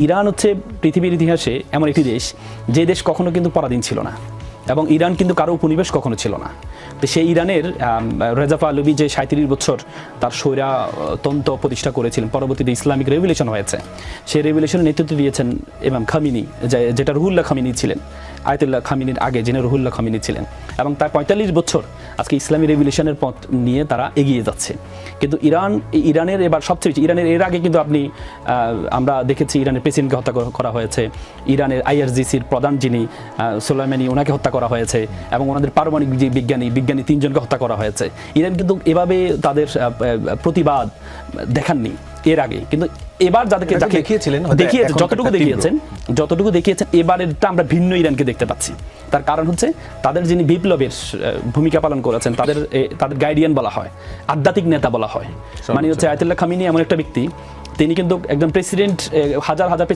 Iran হচ্ছে পৃথিবীর ইতিহাসে এমন একটি দেশ যে দেশ কখনো কিন্তু পরাধীন ছিল না এবং ইরান কিন্তু কারো উপনিবেশ কখনো ছিল না। তো সেই ইরানের রেজা পাহলভি যে ৩৭ বছর তার স্বৈরতন্ত্র প্রতিষ্ঠা করেছিলেন, পরবর্তীতে ইসলামিক রেভলিউশন হয়েছে, সেই রেভলিউশনের নেতৃত্ব দিয়েছেন ইমাম খামিনি, যেটা রুহুল্লাহ খামিনি ছিলেন, আয়াতুল্লাহ খামিনির আগে যিনি রুহুল্লাহ খামিনি ছিলেন, এবং তার ৪৫ বছর আজকে ইসলামী রেভলিউশনের পথ নিয়ে তারা এগিয়ে যাচ্ছে। কিন্তু ইরানের এবার সবচেয়ে বেশি, ইরানের এর আগে কিন্তু আমরা দেখেছি ইরানের প্রেসিডেন্টকে হত্যা করা হয়েছে, ইরানের আইআরজিসির প্রধান যিনি সোলাইমানি ওনাকে হত্যা করা হয়েছে, এবং ওনাদের পারমাণবিক যে বিজ্ঞানী ৩জনকে হত্যা করা হয়েছে। ইরান কিন্তু এভাবে তাদের প্রতিবাদ দেখাননি এর আগে, কিন্তু এবার যাদেরকে যতটুকু দেখিয়েছেন এবারেরটা আমরা ভিন্ন ইরানকে দেখতে পাচ্ছি। তার কারণ হচ্ছে তাদের যিনি বিপ্লবের ভূমিকা পালন করেছেন, তাদের গাইডিয়ান বলা হয়, আধ্যাত্মিক নেতা বলা হয়, মানে হচ্ছে আয়াতুল্লাহ খামিনি এমন একটা ব্যক্তি, তিনি কিন্তু একজন প্রেসিডেন্ট, হাজার হাজার